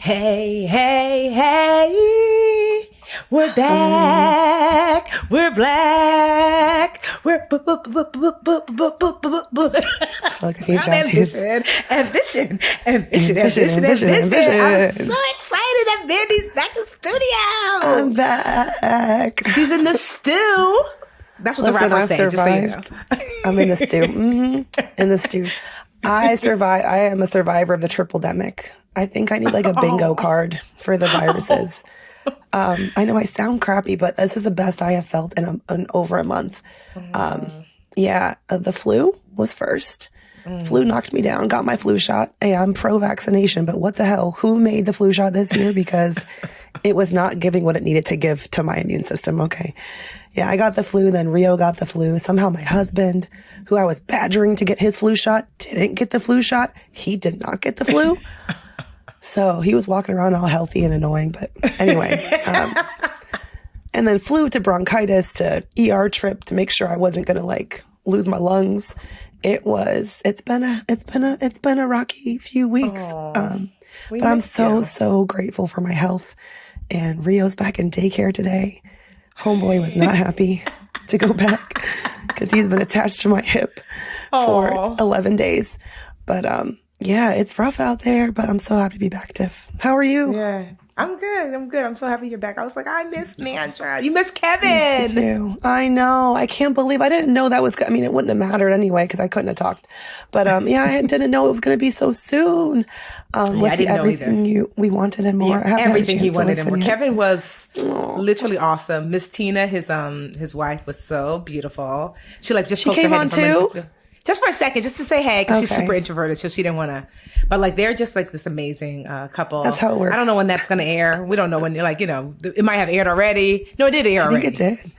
Hey, hey, hey, we're back, we're black, we're Look at each ambition. I'm so excited that Mandy's back in studio. I'm back. She's in the stew. That's what the rappers say, just so you know. I'm in the stew. In the stew. I survive. I am a survivor of the triple-demic. I think I need like a bingo card for the viruses. I know I sound crappy, but this is the best I have felt in over a month. The flu was first. Flu knocked me down, got my flu shot. Hey, I'm pro-vaccination, but what the hell? Who made the flu shot this year? Because it was not giving what it needed to give to my immune system. Okay. Yeah, I got the flu, then Rio got the flu. Somehow my husband, who I was badgering to get his flu shot, didn't get the flu shot. He did not get the flu. So he was walking around all healthy and annoying. But anyway, and then flew to bronchitis to ER trip to make sure I wasn't going to like lose my lungs. It's been a rocky few weeks. But I'm so grateful for my health. And Rio's back in daycare today. Homeboy was not happy to go back because he's been attached to my hip for 11 days. But it's rough out there, but I'm so happy to be back, Tiff. How are you? Yeah, I'm good. I'm so happy you're back. I was like, I miss Mandra. You miss Kevin. I miss you too. I know. I can't believe I didn't know that was. I mean, it wouldn't have mattered anyway because I couldn't have talked. But I didn't know it was going to be so soon. Was he everything we wanted and more? Yeah, everything he wanted and more. Kevin was literally awesome. Miss Tina, his wife, was so beautiful. She came on too. Just for a second, just to say hey, because she's super introverted, so she didn't want to. But like, they're just like this amazing couple. That's how it works. I don't know when that's going to air. We don't know when. Like, it might have aired already. No, it did air already. I think it did.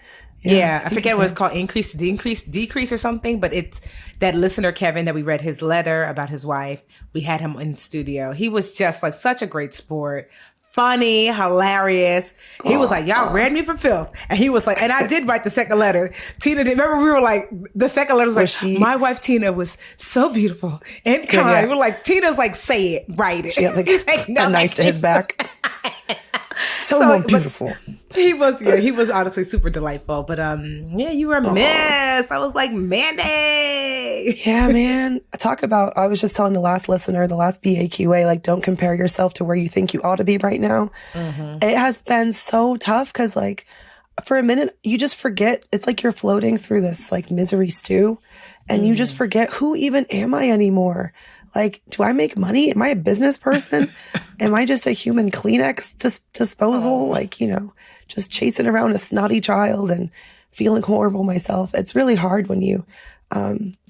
Yeah, I forget what it's called, increase, decrease or something. But it's that listener Kevin that we read his letter about his wife. We had him in the studio. He was just like such a great sport. Funny, hilarious. He was like, y'all read me for filth. And he was like, and I did write the second letter. Tina did. Remember, we were like, the second letter was like, my wife Tina was so beautiful and kind. Yeah. We're like, Tina's like, say it, write it. She had like, a knife to his back. So beautiful. He was honestly super delightful. But you were missed. I was like, Mandy. Yeah, man. I was just telling the last listener, the last BAQA, like, don't compare yourself to where you think you ought to be right now. Mm-hmm. It has been so tough because, like, for a minute, you just forget. It's like you're floating through this, like, misery stew, and you just forget, who even am I anymore? Like, do I make money? Am I a business person? Am I just a human Kleenex disposal? Like, just chasing around a snotty child and feeling horrible myself. It's really hard when you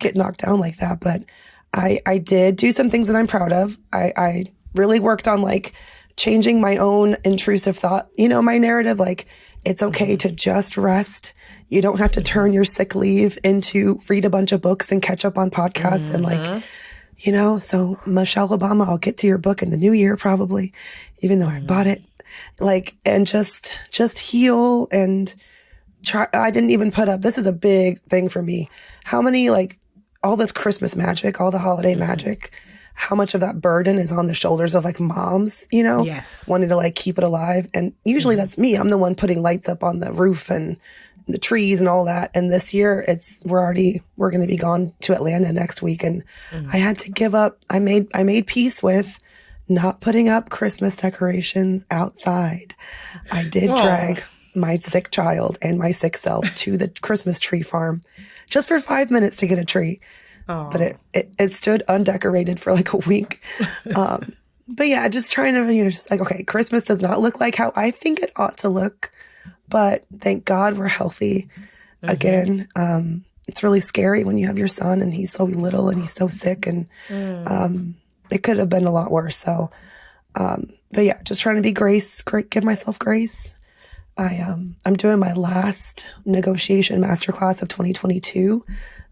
get knocked down like that. But I did do some things that I'm proud of. I really worked on like changing my own intrusive thought, my narrative. Like, it's okay to just rest. You don't have to turn your sick leave into read a bunch of books and catch up on podcasts and like, so Michelle Obama, I'll get to your book in the new year probably, even though I bought it. Like, and just heal and try. I didn't even put up, this is a big thing for me. How many, like, all this Christmas magic, all the holiday magic, how much of that burden is on the shoulders of like moms, Yes. wanting to like keep it alive. And usually that's me. I'm the one putting lights up on the roof and the trees and all that. And this year we're going to be gone to Atlanta next week. And I had to give up. I made peace with not putting up Christmas decorations outside. I did drag my sick child and my sick self to the Christmas tree farm just for 5 minutes to get a tree. But it stood undecorated for like a week. But yeah, just trying to, just like, okay, Christmas does not look like how I think it ought to look. But thank God we're healthy again. It's really scary when you have your son and he's so little and he's so sick and it could have been a lot worse. So, but yeah, just trying to be give myself grace. I'm doing my last negotiation masterclass of 2022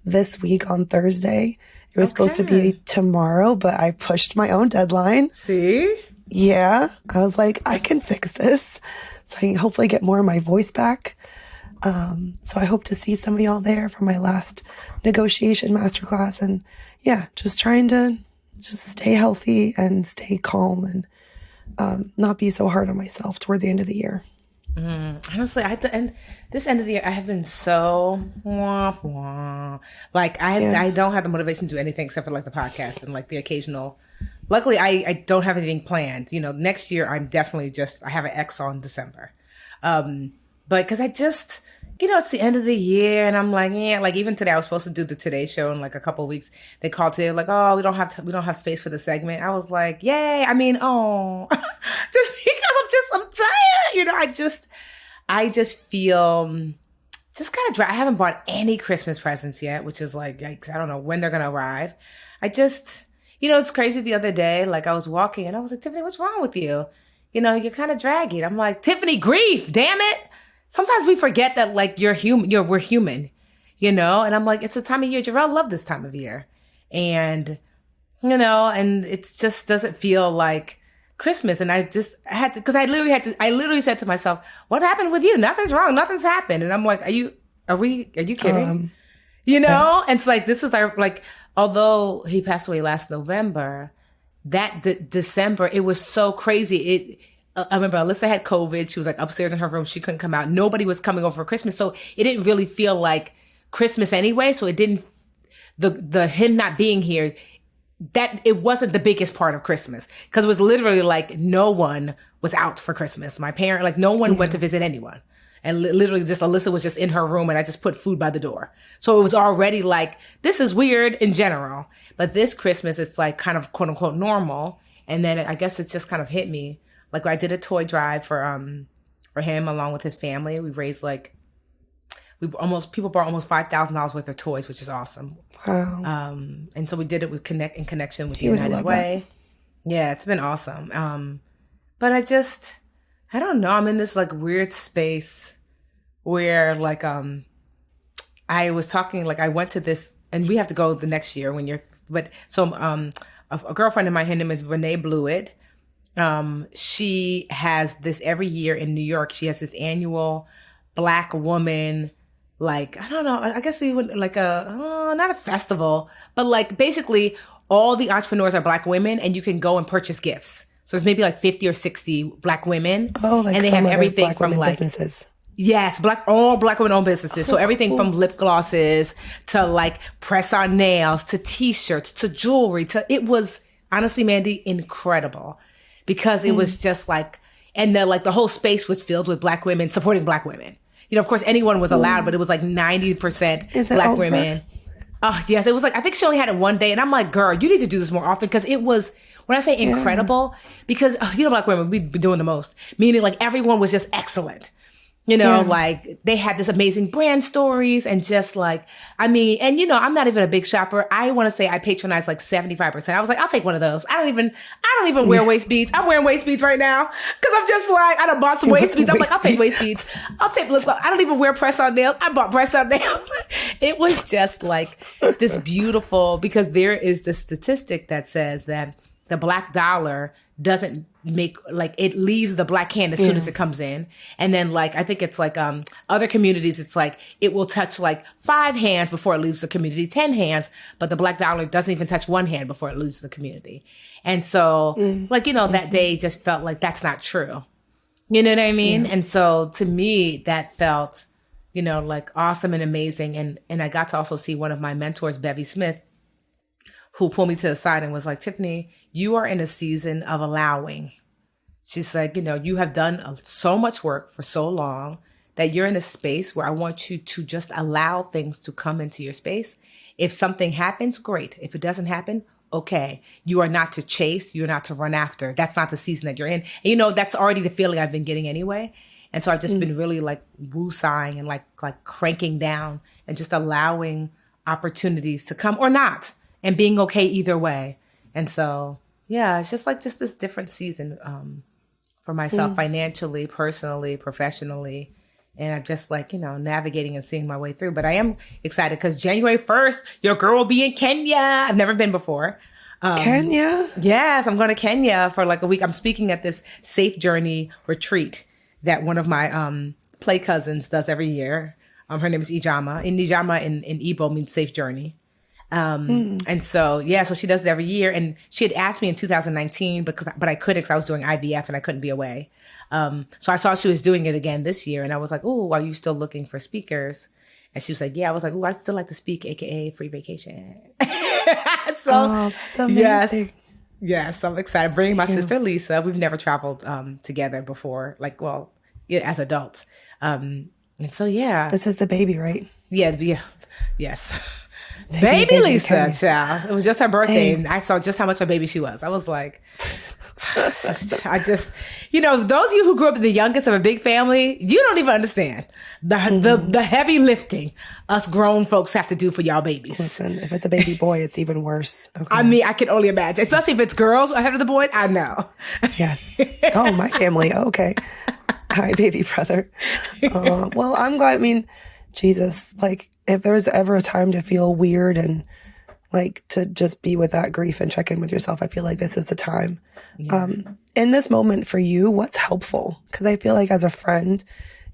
this week on Thursday. It was supposed to be tomorrow, but I pushed my own deadline. See? Yeah. I was like, I can fix this. So I can hopefully get more of my voice back. So I hope to see some of y'all there for my last negotiation masterclass. And yeah, just trying to just stay healthy and stay calm and not be so hard on myself toward the end of the year. Honestly, this end of the year, I have been so wah, wah. Like I don't have the motivation to do anything except for like the podcast and like the occasional. Luckily, I don't have anything planned. Next year I'm definitely I have an X on December, but because I just. It's the end of the year, and I'm like, yeah. Like even today, I was supposed to do the Today Show in like a couple of weeks. They called today, like, oh, we don't have space for the segment. I was like, yay! I mean, oh, just because I'm tired. I just feel just kind of dry. I haven't bought any Christmas presents yet, which is like, yikes, I don't know when they're gonna arrive. It's crazy. The other day, like I was walking, and I was like, Tiffany, what's wrong with you? You're kind of draggy. I'm like, Tiffany, grief, damn it. Sometimes we forget that like we're human, and I'm like, it's the time of year. Jarrell loved this time of year. And, and it just doesn't feel like Christmas. And I had to, because I literally said to myself, what happened with you? Nothing's wrong. Nothing's happened. And I'm like, are you kidding? And it's like, this is although he passed away last November, that December, it was so crazy. I remember Alyssa had COVID. She was like upstairs in her room. She couldn't come out. Nobody was coming over for Christmas. So it didn't really feel like Christmas anyway. So it didn't, the him not being here, that it wasn't the biggest part of Christmas. Cause it was literally like no one was out for Christmas. My parent, like no one went to visit anyone. And literally just Alyssa was just in her room and I just put food by the door. So it was already like, this is weird in general. But this Christmas, it's like kind of quote unquote normal. And then I guess it just kind of hit me. Like I did a toy drive for him along with his family. We raised people bought almost $5,000 worth of toys, which is awesome. Wow. And so we did it in connection with the United Way. Yeah, it's been awesome. But I don't know. I'm in this like weird space where like I was talking, like I went to this, and we have to go the next year a girlfriend of mine, her name is Renee Blewett. She has this every year in New York. She has this annual Black woman, like, I don't know, I guess we would like not a festival, but like basically all the entrepreneurs are Black women and you can go and purchase gifts. So there's maybe like 50 or 60 Black women. Oh, like and they have everything Black from like businesses. Yes, all Black women-owned businesses. So everything from lip glosses to like press-on nails to T-shirts to jewelry it was honestly, Mandy, incredible. Because it was just like, and the whole space was filled with Black women supporting Black women. Of course, anyone was allowed, but it was like 90% Black women. Oh, yes. It was like, I think she only had it one day. And I'm like, girl, you need to do this more often. Because it was, when I say incredible, because, Black women, we've been doing the most. Meaning like everyone was just excellent. Like they had this amazing brand stories and just like, I mean, and I'm not even a big shopper. I want to say I patronize like 75%. I was like, I'll take one of those. I don't even wear waist beads. I'm wearing waist beads right now. Cause I'm just like, I done bought some waist beads. I'm like, I'll take waist beads. I'll take lip gloss. I don't even wear press on nails. I bought press on nails. It was just like this beautiful, because there is this statistic that says that the Black dollar doesn't make, like, it leaves the Black hand as soon as it comes in. And then like, I think it's like, other communities, it's like, it will touch like 5 hands before it leaves the community, 10 hands, but the Black dollar doesn't even touch 1 hand before it leaves the community. And so that day just felt like that's not true. You know what I mean? And so to me, that felt, like awesome and amazing. And I got to also see one of my mentors, Bevy Smith, who pulled me to the side and was like, Tiffany, you are in a season of allowing. She's like, you have done so much work for so long that you're in a space where I want you to just allow things to come into your space. If something happens, great. If it doesn't happen, okay. You are not to chase. You're not to run after. That's not the season that you're in. And that's already the feeling I've been getting anyway. And so I've just been really like woo-sighing and like cranking down and just allowing opportunities to come or not, and being okay either way. And so, yeah, it's just this different season for myself financially, personally, professionally. And I'm just like, navigating and seeing my way through. But I am excited because January 1st, your girl will be in Kenya. I've never been before. Kenya? Yes, I'm going to Kenya for like a week. I'm speaking at this Safe Journey retreat that one of my play cousins does every year. Her name is Ijama. And Ijama in Igbo means safe journey. And so, yeah, so she does it every year. And she had asked me in 2019, but I couldn't because I was doing IVF and I couldn't be away. So I saw she was doing it again this year. And I was like, oh, are you still looking for speakers? And she was like, yeah. I was like, oh, I'd still like to speak, AKA free vacation. That's amazing. Yes, I'm excited. Bringing my sister Lisa. We've never traveled together before, as adults. And so, yeah. This is the baby, right? Yeah. Yes. Baby Lisa, child. It was just her birthday, and I saw just how much a baby she was. I was like, I just, those of you who grew up the youngest of a big family, you don't even understand the heavy lifting us grown folks have to do for y'all babies. Listen, if it's a baby boy, it's even worse. Okay. I mean, I can only imagine, especially if it's girls ahead of the boys. I know. Yes. Oh, my family. Okay. Hi, baby brother. Well, I'm glad. I mean, Jesus, like, if there's ever a time to feel weird and like to just be with that grief and check in with yourself, I feel like this is the time. Yeah. In this moment for you, what's helpful? Because I feel like as a friend,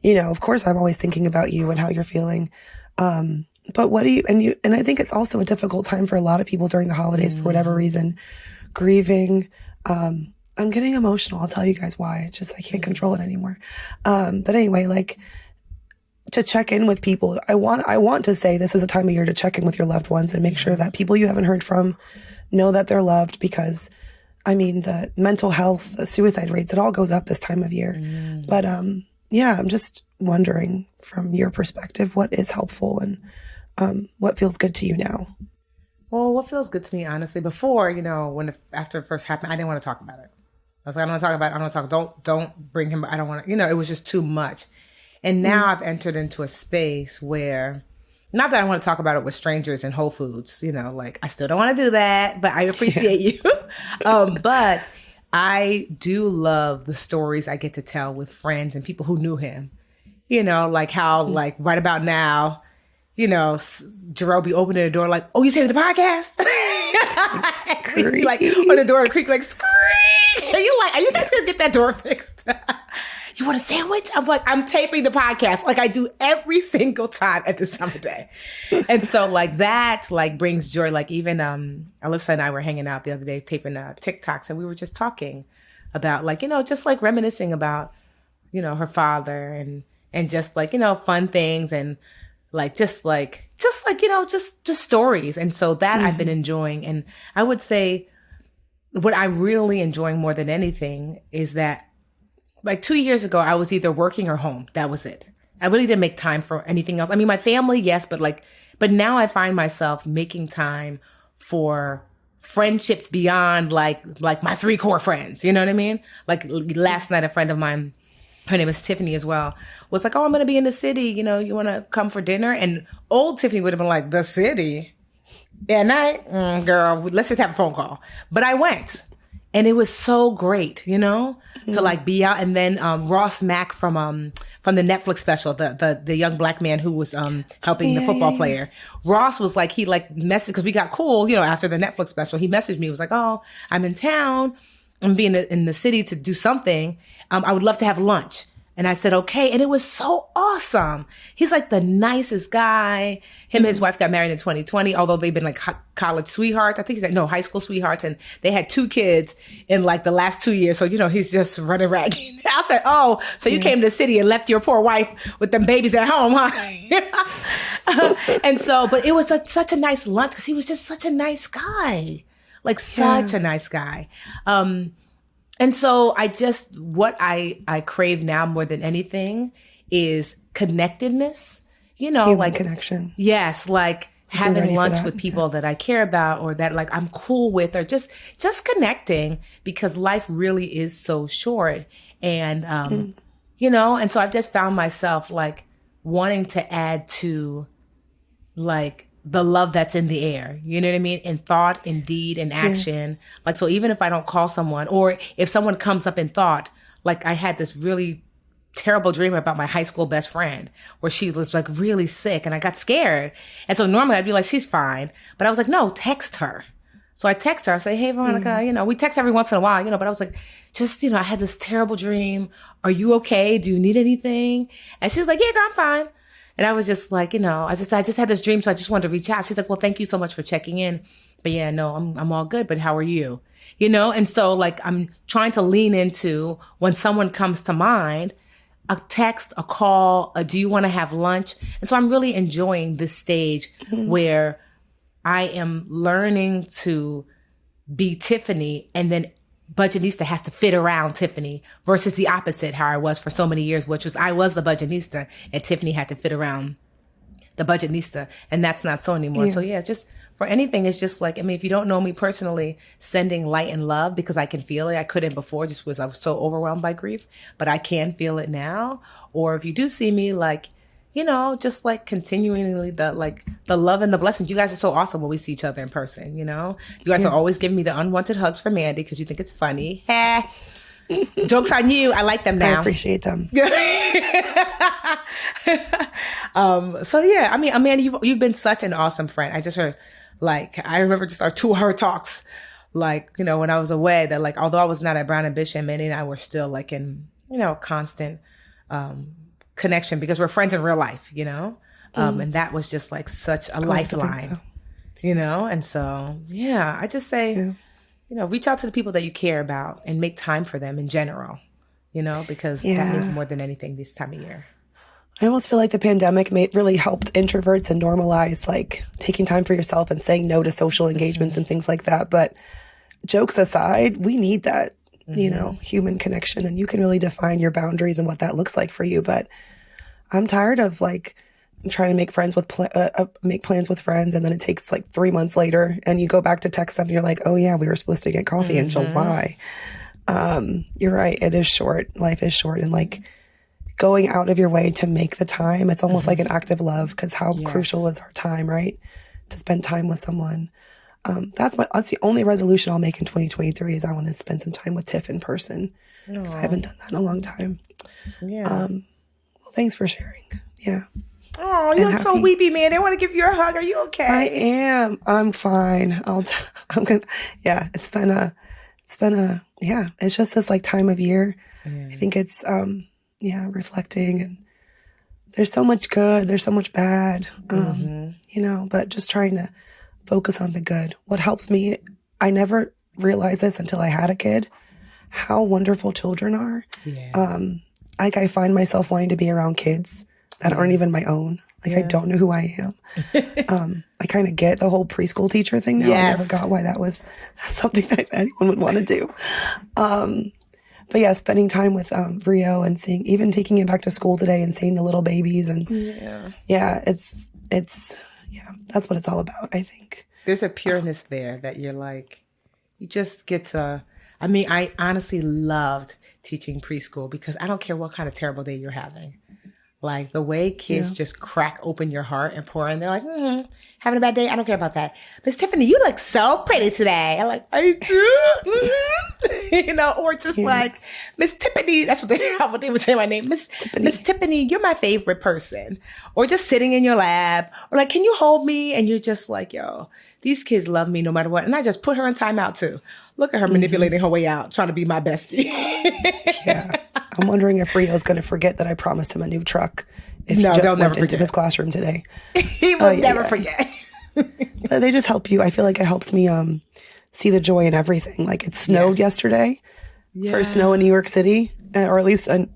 of course I'm always thinking about you and how you're feeling. But what do you, and I think it's also a difficult time for a lot of people during the holidays for whatever reason, grieving. I'm getting emotional. I'll tell you guys why. It's just, I can't control it anymore. But anyway, like, to check in with people. I want to say this is a time of year to check in with your loved ones and make sure that people you haven't heard from know that they're loved, because I mean, the mental health, the suicide rates, it all goes up this time of year. But yeah, I'm just wondering from your perspective, what is helpful and what feels good to you now? Well, what feels good to me, honestly, before, after it first happened, I didn't want to talk about it. I was like, I don't want to talk about it. I don't want to talk. Don't bring him. I don't want to, it was just too much. And now I've entered into a space where, not that I want to talk about it with strangers in Whole Foods, I still don't want to do that, but I appreciate you. But I do love the stories I get to tell with friends and people who knew him, like how, like right about now, Jerome be opening the door like, oh, you saved the podcast? Like, or the door creak like, scream. Are you guys going to get that door fixed? You want a sandwich? I'm like, I'm taping the podcast like I do every single time at this time of day. And so like that like brings joy. Like even Alyssa and I were hanging out the other day taping TikToks, and we were just talking about like, just like reminiscing about, her father and just like, fun things and like just stories. And so that I've been enjoying. And I would say what I'm really enjoying more than anything is that like 2 years ago, I was either working or home. That was it. I really didn't make time for anything else. I mean, my family, yes, but now I find myself making time for friendships beyond like my 3 core friends. You know what I mean? Like last night, a friend of mine, her name is Tiffany as well, was like, oh, I'm going to be in the city. You want to come for dinner? And old Tiffany would have been like, the city? Yeah, night? Girl, let's just have a phone call. But I went. And it was so great, to like be out. And then Ross Mack from the Netflix special, the young black man who was helping the football player. Ross was like, he like messaged, because we got cool, after the Netflix special. He messaged me, he was like, oh, I'm in town. I'm being in the city to do something. I would love to have lunch. And I said, okay. And it was so awesome. He's like the nicest guy. Him and his wife got married in 2020, although they've been like college sweethearts. I think he said, no, high school sweethearts. And they had 2 kids in like the last 2 years. So, he's just running ragged. I said, oh, so you came to the city and left your poor wife with them babies at home, huh? And so, but it was such a nice lunch because he was just such a nice guy. Like such a nice guy. And so what I crave now more than anything is connectedness, Human like connection. Yes. Like having lunch with people that I care about or that like I'm cool with, or just connecting, because life really is so short. And, and so I've just found myself like wanting to add to like the love that's in the air, you know what I mean? In thought, in deed, in action. Like, so even if I don't call someone, or if someone comes up in thought, like I had this really terrible dream about my high school best friend where she was like really sick and I got scared. And so normally I'd be like, she's fine. But I was like, no, text her. So I text her, I say, hey, Veronica, we text every once in a while, but I was like, just, I had this terrible dream. Are you okay? Do you need anything? And she was like, yeah, girl, I'm fine. And I was just like, I just had this dream. So I just wanted to reach out. She's like, well, thank you so much for checking in. But yeah, no, I'm all good. But how are you? And so like, I'm trying to lean into when someone comes to mind, a text, a call, do you want to have lunch? And so I'm really enjoying this stage where I am learning to be Tiffany, and then Budgetnista has to fit around Tiffany versus the opposite, how I was for so many years, which was I was the Budgetnista and Tiffany had to fit around the Budgetnista, and that's not so anymore. Yeah. So yeah, just for anything, it's just like, if you don't know me personally, sending light and love, because I can feel it. I couldn't before, I was so overwhelmed by grief, but I can feel it now. Or if you do see me, like, just like continually the love and the blessings. You guys are so awesome when we see each other in person. You guys are always giving me the unwanted hugs for Mandy because you think it's funny. Jokes on you. I like them now. I appreciate them. So yeah, Amanda, you've been such an awesome friend. I just heard, I remember just our 2-hour talks, when I was away, that although I was not at Brown and Bishop, Mandy and I were still in, constant, connection because we're friends in real life, and that was just such a lifeline, and so, yeah, I just say, reach out to the people that you care about and make time for them in general, because that means more than anything this time of year. I almost feel like the pandemic really helped introverts and normalize taking time for yourself and saying no to social engagements and things like that. But jokes aside, we need that, human connection, and you can really define your boundaries and what that looks like for you. But I'm tired of trying to make friends with make plans with friends, and then it takes 3 months later, and you go back to text them, and you're like, oh yeah, we were supposed to get coffee in July. You're right, it is short. Life is short, and going out of your way to make the time, it's almost like an act of love, because how crucial is our time, right? To spend time with someone. That's the only resolution I'll make in 2023 is I want to spend some time with Tiff in person, because I haven't done that in a long time. Yeah. Well, thanks for sharing. Yeah. Oh, you look so weepy, man. I want to give you a hug. Are you okay? I am. I'm fine. I'm gonna. Yeah. It's been it's just this time of year. I think it's reflecting, and there's so much good, there's so much bad, but just trying to focus on the good. What helps me, I never realized this until I had a kid, how wonderful children are. Yeah. I find myself wanting to be around kids that aren't even my own. I don't know who I am. I kind of get the whole preschool teacher thing now. Yes. I never got why that was something that anyone would want to do. But yeah, spending time with Rio and taking him back to school today and seeing the little babies, and it's that's what it's all about, I think. There's a pureness there that you're you just get to, I honestly loved teaching preschool because I don't care what kind of terrible day you're having. The way kids just crack open your heart and pour in, they're having a bad day? I don't care about that. Miss Tiffany, you look so pretty today. I'm I do. Or just Miss Tiffany, that's what they would say my name. Miss Tiffany, you're my favorite person. Or just sitting in your lap. Or can you hold me? And you're just yo, these kids love me no matter what. And I just put her in timeout too. Look at her manipulating her way out, trying to be my bestie. Yeah. I'm wondering if Rio's going to forget that I promised him a new truck if he just went into his classroom today. He will never forget. But they just help you. I feel like it helps me see the joy in everything. It snowed yesterday. First snow in New York City, or at least in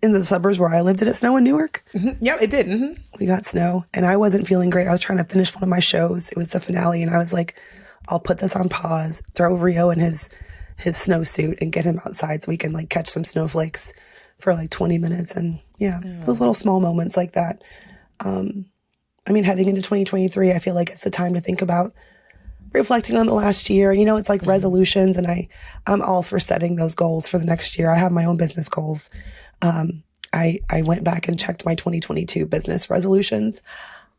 the suburbs where I lived. Did it snow in Newark? Mm-hmm. Yeah, it did. Mm-hmm. We got snow, and I wasn't feeling great. I was trying to finish one of my shows. It was the finale, and I was like, I'll put this on pause, throw Rio in his snowsuit and get him outside so we can catch some snowflakes for 20 minutes. And those little small moments like that. Heading into 2023, I feel like it's the time to think about reflecting on the last year. It's resolutions, and I'm all for setting those goals for the next year. I have my own business goals. I went back and checked my 2022 business resolutions.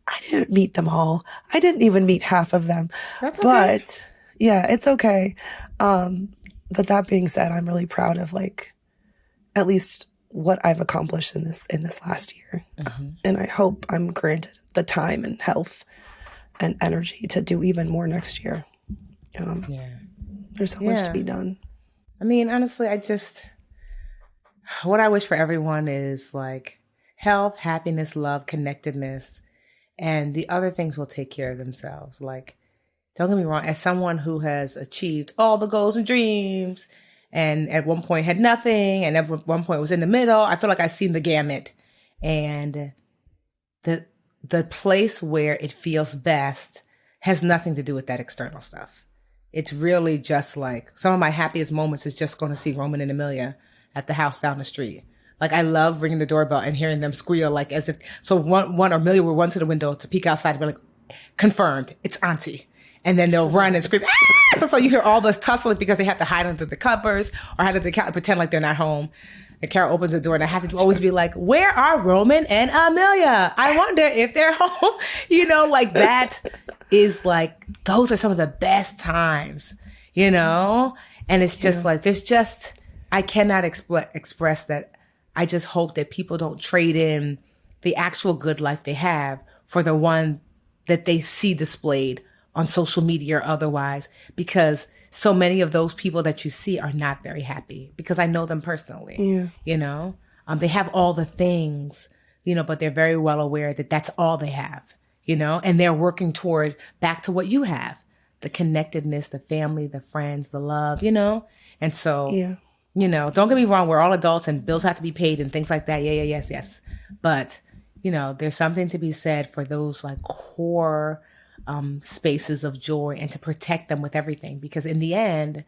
I didn't meet them all. I didn't even meet half of them. That's okay. But yeah, it's okay. But that being said, I'm really proud of at least what I've accomplished in this last year. And I hope I'm granted the time and health and energy to do even more next year. There's so much to be done. Honestly, what I wish for everyone is health, happiness, love, connectedness, and the other things will take care of themselves. Like, don't get me wrong, as someone who has achieved all the goals and dreams and at one point had nothing and at one point was in the middle, I feel like I've seen the gamut. And the place where it feels best has nothing to do with that external stuff. It's really just like some of my happiest moments is just going to see Roman and Amelia at the house down the street. Like, I love ringing the doorbell and hearing them squeal, like as if, so one or Amelia will run to the window to peek outside and be like, confirmed, it's Auntie. And then they'll run and scream, ah! So you hear all this tussling because they have to hide under the covers or hide under the pretend like they're not home. And Carol opens the door and I have to always be like, where are Roman and Amelia? I wonder if they're home. You know, like that is like, those are some of the best times, you know? And it's just like, there's just, I cannot express that. I just hope that people don't trade in the actual good life they have for the one that they see displayed on social media or otherwise, because so many of those people that you see are not very happy, because I know them personally, you know, they have all the things, you know, but they're very well aware that that's all they have, you know, and they're working toward back to what you have, the connectedness, the family, the friends, the love, you know? And so, you know, don't get me wrong. We're all adults and bills have to be paid and things like that. Yeah, yes. But, you know, there's something to be said for those like core spaces of joy and to protect them with everything, because in the end,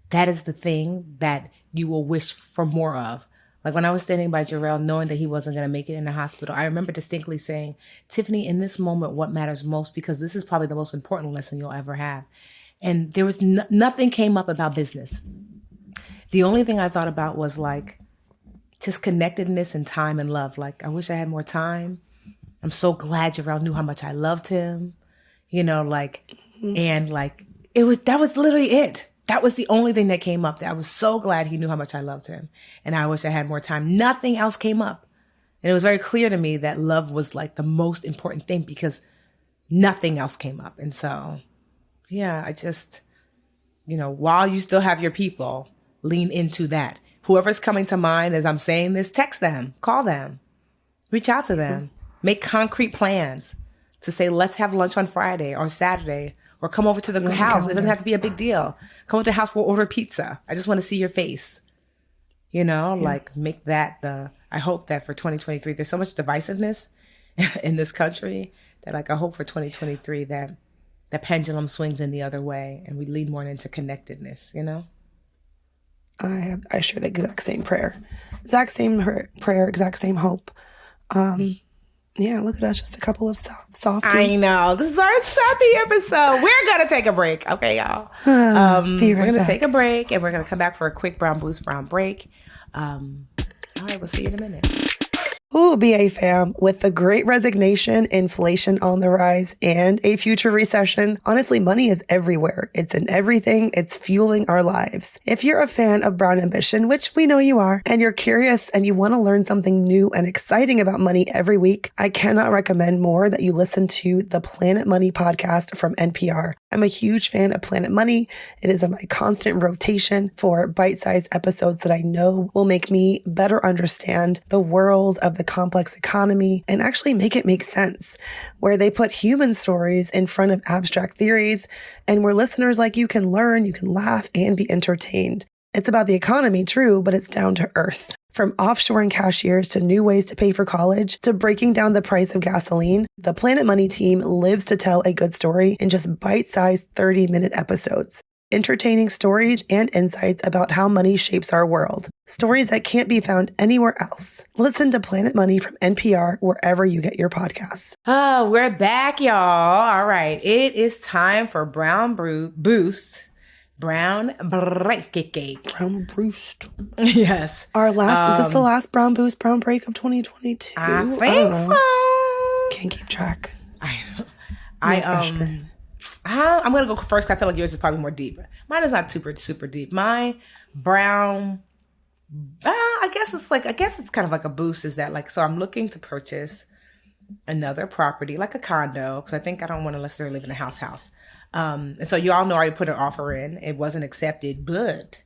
that is the thing that you will wish for more of. Like when I was standing by Jarrell, knowing that he wasn't going to make it in the hospital, I remember distinctly saying, Tiffany, in this moment, what matters most, because this is probably the most important lesson you'll ever have. And there was nothing came up about business. The only thing I thought about was like just connectedness and time and love. Like, I wish I had more time. I'm so glad Jarrell knew how much I loved him. You know, like, and like, that was literally it. That was the only thing that came up. That I was so glad he knew how much I loved him. And I wish I had more time. Nothing else came up. And it was very clear to me that love was like the most important thing, because nothing else came up. And so, yeah, I just, you know, while you still have your people, lean into that. Whoever's coming to mind as I'm saying this, text them, call them, reach out to them, make concrete plans to say, let's have lunch on Friday or Saturday, or come over to the house. It doesn't have to be a big deal. Come over to the house, we'll order pizza. I just want to see your face. You know, like make that I hope that for 2023, there's so much divisiveness in this country that like, I hope for 2023 that the pendulum swings in the other way and we lean more into connectedness, you know? I share the exact same prayer. Exact same prayer, exact same hope. Yeah, look at us, just a couple of softies. I know. This is our softy episode. We're going to take a break. Okay, y'all. We're going to take a break, and we're going to come back for a quick Brown Boost Brown break. All right, we'll see you in a minute. Ooh, BA fam, with the great resignation, inflation on the rise, and a future recession, honestly, money is everywhere. It's in everything. It's fueling our lives. If you're a fan of Brown Ambition, which we know you are, and you're curious and you want to learn something new and exciting about money every week, I cannot recommend more that you listen to the Planet Money podcast from NPR. I'm a huge fan of Planet Money. It is in my constant rotation for bite-sized episodes that I know will make me better understand the world of the complex economy and actually make it make sense, where they put human stories in front of abstract theories and where listeners like you can learn, you can laugh, and be entertained. It's about the economy, true, but it's down to earth. From offshoring cashiers to new ways to pay for college to breaking down the price of gasoline, the Planet Money team lives to tell a good story in just bite-sized 30-minute episodes. Entertaining stories and insights about how money shapes our world. Stories that can't be found anywhere else. Listen to Planet Money from NPR wherever you get your podcasts. Oh, we're back, y'all. All right. It is time for Brown Boost. Brown break. Brown Boost. Yes. Our last, is this the last Brown Boost, Brown Break of 2022? I think so. Can't keep track. I know. I'm going to go first, 'cause I feel like yours is probably more deep. Mine is not super, super deep. My brown, I guess it's kind of like a boost, is that like, so I'm looking to purchase another property, like a condo, because I think I don't want to necessarily live in a house. And so you all know I already put an offer in. It wasn't accepted, but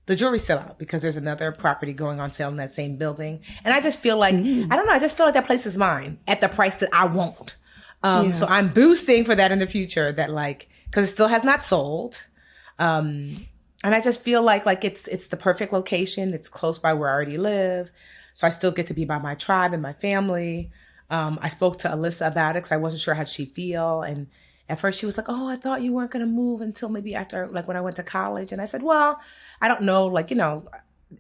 the jury's still out because there's another property going on sale in that same building. And I just feel like, I don't know, I just feel like that place is mine at the price that I want. So I'm boosting for that in the future, that like, because it still has not sold. And I just feel like it's the perfect location. It's close by where I already live. So I still get to be by my tribe and my family. I spoke to Alyssa about it because I wasn't sure how she'd feel. And at first she was like, oh, I thought you weren't going to move until maybe after, like when I went to college. And I said, well, I don't know. Like, you know,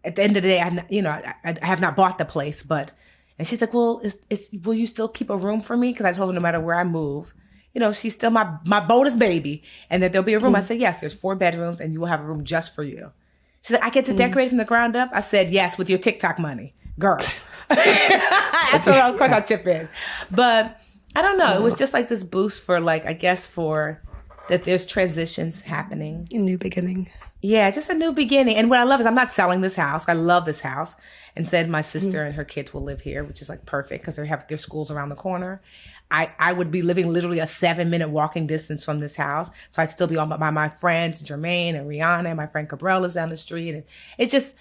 at the end of the day, I have not bought the place, but, and she's like, well, will you still keep a room for me? Because I told her no matter where I move, you know, she's still my bonus baby, and that there'll be a room. I said, yes, there's 4 bedrooms and you will have a room just for you. She said, I get to decorate from the ground up. I said, yes, with your TikTok money, girl. That's what, of course, I'll chip in. But I don't know. It was just like this boost for like, I guess for that there's transitions happening. A new beginning. Yeah, just a new beginning. And what I love is I'm not selling this house. I love this house. And said my sister and her kids will live here, which is like perfect because they have their schools around the corner. I would be living literally a 7-minute walking distance from this house. So I'd still be on by my friends, Jermaine and Rihanna, and my friend Cabral is down the street. And it's just,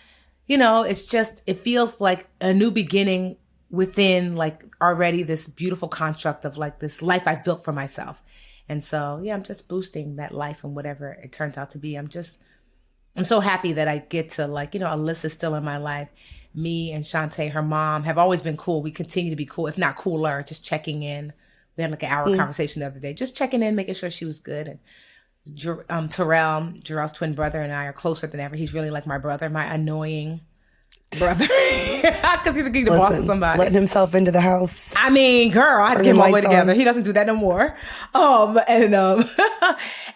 you know, it feels like a new beginning within like already this beautiful construct of like this life I've built for myself. And so, yeah, I'm just boosting that life and whatever it turns out to be. I'm so happy that I get to like, you know, Alyssa's still in my life. Me and Shantae, her mom, have always been cool. We continue to be cool, if not cooler, just checking in. We had like an hour conversation the other day, just checking in, making sure she was good. And Terrell, Jarrell's twin brother, and I are closer than ever. He's really like my brother, my annoying brother. Because he's the boss of somebody. Letting himself into the house. I mean, girl, I had to get him all the way together. He doesn't do that no more.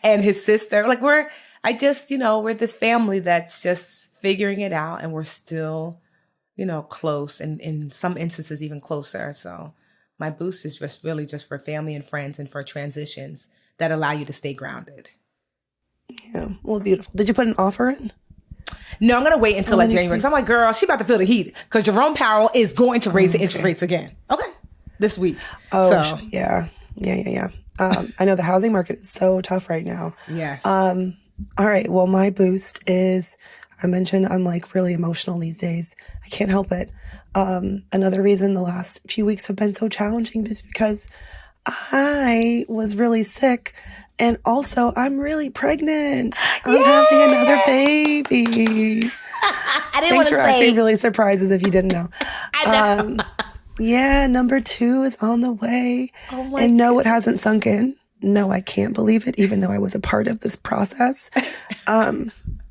And his sister, like we're this family that's just figuring it out, and we're still, you know, close, and in some instances even closer. So my boost is just really just for family and friends and for transitions that allow you to stay grounded. Yeah, well, beautiful. Did you put an offer in? No, I'm going to wait until like January. Because I'm like, girl, she about to feel the heat. Because Jerome Powell is going to raise the interest rates again. Okay. This week. Oh, so. Yeah. I know the housing market is so tough right now. Yes. All right. Well, my boost is, I mentioned I'm like really emotional these days. I can't help it. Another reason the last few weeks have been so challenging is because I was really sick. And also, I'm really pregnant. I'm having another baby. I didn't Thanks for acting really surprised as if you didn't know. I know. Yeah, number 2 is on the way. Oh my and no, goodness. It hasn't sunk in. No, I can't believe it, even though I was a part of this process. And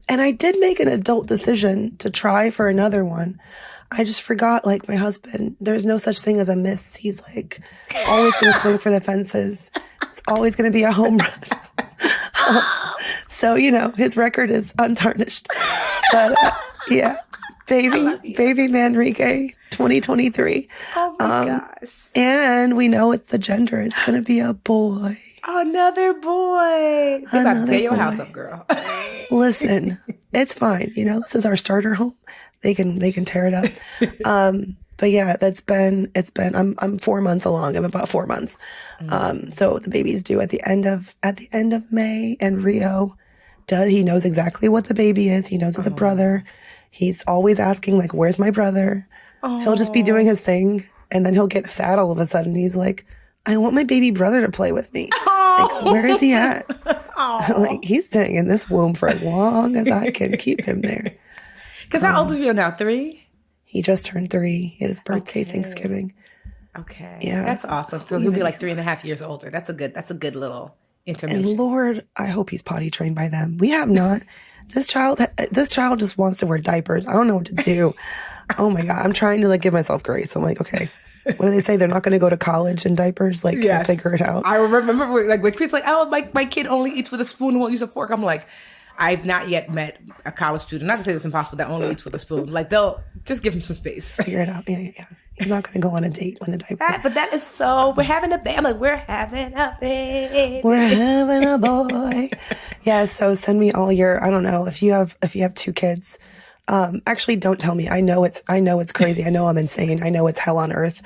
I did make an adult decision to try for another one. I just forgot, like, my husband, there's no such thing as a miss. He's, like, always going to swing for the fences. It's always going to be a home run. So, you know, his record is untarnished. But, yeah, baby Manrique, 2023. Oh, my gosh. And we know it's the gender. It's going to be a boy. Another boy. You're about to tear your house up, girl. Listen, it's fine. You know, this is our starter home. They can tear it up. But yeah, it's been, I'm 4 months along. I'm about 4 months. So the baby's due at the end of May, and Rio he knows exactly what the baby is. He knows it's a brother. He's always asking, like, where's my brother? He'll just be doing his thing, and then he'll get sad all of a sudden. He's like, I want my baby brother to play with me. Like, where is he at? Like, he's staying in this womb for as long as I can keep him there. Because how old is Rio now? 3? He just turned 3. He had his birthday, Thanksgiving. Okay. Yeah. That's awesome. So he'll be like 3.5 years older. That's a good little intermission. And Lord, I hope he's potty trained by them. We have not. This child just wants to wear diapers. I don't know what to do. Oh my God. I'm trying to like give myself grace. I'm like, okay. What do they say? They're not going to go to college in diapers? Like, yes. We'll figure it out. I remember when Chris like, oh, my kid only eats with a spoon and won't use a fork. I'm like, I've not yet met a college student, not to say it's impossible, that only eats with a spoon. Like, they'll just give him some space. Figure it out. Yeah. He's not going to go on a date when a diaper. But that is so, we're having a baby. I'm like, we're having a baby. We're having a boy. Yeah, so send me all your, I don't know, if you have 2 kids, Actually, don't tell me. I know it's crazy. I know I'm insane. I know it's hell on earth,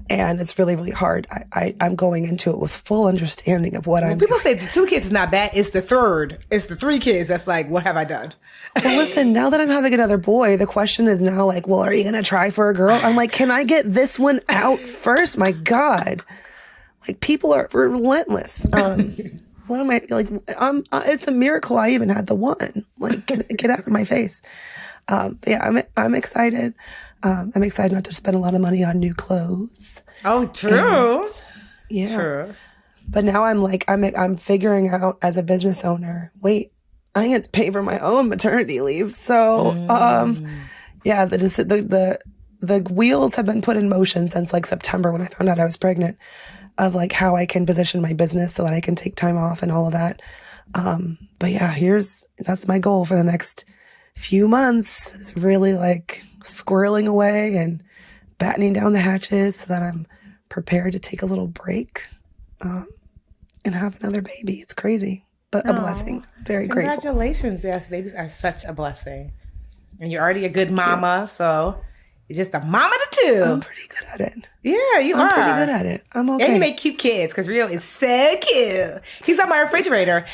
and it's really, really hard. I'm going into it with full understanding of what I'm People doing. say the 2 kids is not bad. It's the 3 kids that's like, what have I done? Well, listen, now that I'm having another boy, the question is now like, well, are you going to try for a girl? I'm like, can I get this one out first? My God. Like, people are relentless. What am I like? It's a miracle I even had the one. Like, get out of my face. But yeah, I'm excited. I'm excited not to spend a lot of money on new clothes. Oh, true. And, yeah. True. But now I'm figuring out as a business owner, wait, I had to pay for my own maternity leave. So, yeah, the wheels have been put in motion since like September when I found out I was pregnant, of like how I can position my business so that I can take time off and all of that. But yeah, that's my goal for the next few months, is really like squirreling away and battening down the hatches so that I'm prepared to take a little break, and have another baby. It's crazy, but a blessing. Very grateful. Congratulations. Yes, babies are such a blessing. And you're already a good mama, so you're just a mama to 2. I'm pretty good at it. Yeah, you are. I'm pretty good at it. I'm okay. And you make cute kids, because Rio is so cute. He's on my refrigerator.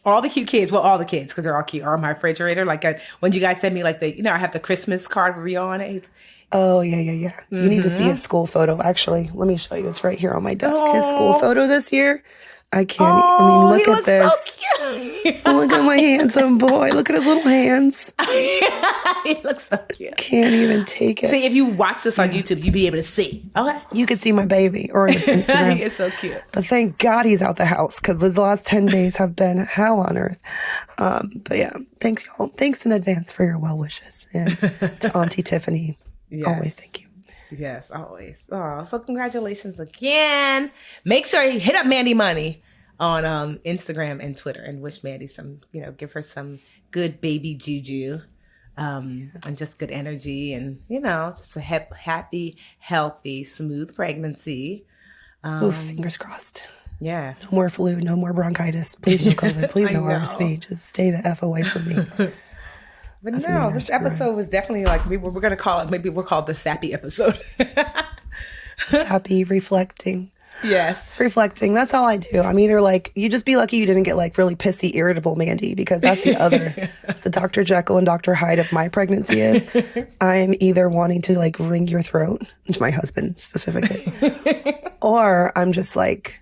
All the cute kids, well, all the kids, because they're all cute, are on my refrigerator. Like when you guys send me like I have the Christmas card with Rio on it. Oh, yeah. You need to see his school photo. Actually, let me show you. It's right here on my desk. His school photo this year. I can't. I mean, look at this. So cute. Look at my handsome boy. Look at his little hands. He looks so cute. Can't even take it. See, if you watch this on YouTube, you'd be able to see. Okay. You could see my baby or just Instagram. He is so cute. But thank God he's out the house, because the last 10 days have been hell on earth. But yeah, thanks y'all. Thanks in advance for your well wishes. And to Auntie Tiffany, always thank you. Yes, always. Oh, so congratulations again. Make sure you hit up Mandi Money on Instagram and Twitter, and wish Mandi some, give her some good baby juju, and just good energy, and, just a happy, healthy, smooth pregnancy. Fingers crossed. Yes. No more flu, no more bronchitis. Please no COVID. Please no RSV. Just stay the F away from me. But no, this episode was definitely like, we're going to call it, maybe we'll call it the sappy episode. Sappy, reflecting. Yes. Reflecting. That's all I do. I'm either like, you just be lucky you didn't get like really pissy, irritable Mandi, because that's the Dr. Jekyll and Dr. Hyde of my pregnancy is. I'm either wanting to like wring your throat, to my husband specifically, or I'm just like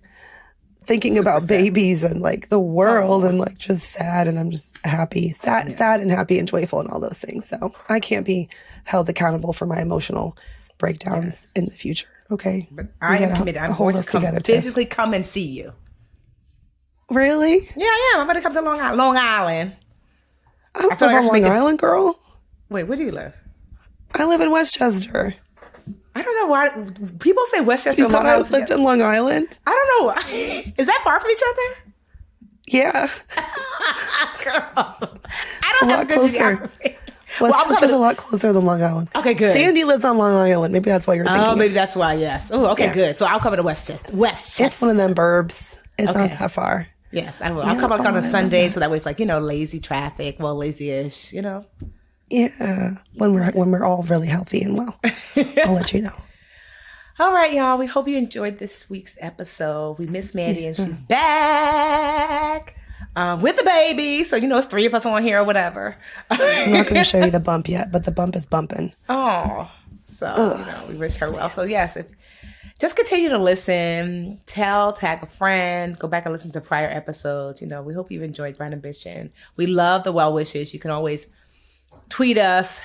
thinking about babies and like the world and like just sad, and I'm just happy, sad and happy and joyful and all those things. So I can't be held accountable for my emotional breakdowns in the future. Okay. But I am committed. I'm going to physically come and see you. Really? Yeah, I am. I'm going to come to Long Island. I don't live on Long Island, girl. Wait, where do you live? I live in Westchester. I don't know why people say Westchester and Long Island. I lived in Long Island. I don't know. Is that far from each other? Yeah. Girl, I don't have good geography. Westchester's a lot closer than Long Island. Okay, good. Sandy lives on Long Island. Maybe that's why you're thinking. Oh, maybe that's why, yes. Oh, okay, good. So I'll come to Westchester. It's one of them burbs. It's not that far. Yes, I will. I'll come on a Sunday, so that way it's like, lazy traffic, well, lazy-ish, Yeah, when we're all really healthy and well. I'll let you know. All right, y'all. We hope you enjoyed this week's episode. We miss Mandi, and she's back with the baby. So, it's 3 of us on here or whatever. I'm not going to show you the bump yet, but the bump is bumping. Oh, so, we wish her well. So, yes, just continue to listen, tag a friend, go back and listen to prior episodes. We hope you've enjoyed Brand Ambition. We love the well wishes. You can always tweet us,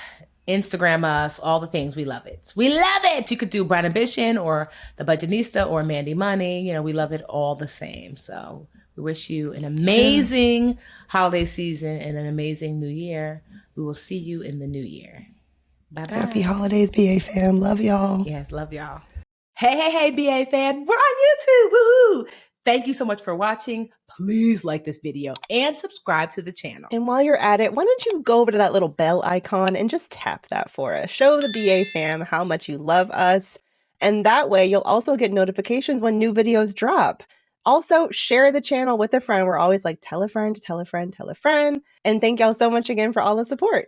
Instagram us, all the things. We love it. We love it. You could do Brand Ambition or The Budgetnista or Mandi Money. We love it all the same. So we wish you an amazing holiday season and an amazing new year. We will see you in the new year. Bye-bye. Happy holidays, BA fam. Love y'all. Yes, love y'all. Hey, BA fam. We're on YouTube. Woohoo! Thank you so much for watching. Please like this video and subscribe to the channel. And while you're at it, why don't you go over to that little bell icon and just tap that for us. Show the BA fam how much you love us. And that way you'll also get notifications when new videos drop. Also, share the channel with a friend. We're always like, tell a friend, tell a friend, tell a friend. And thank y'all so much again for all the support.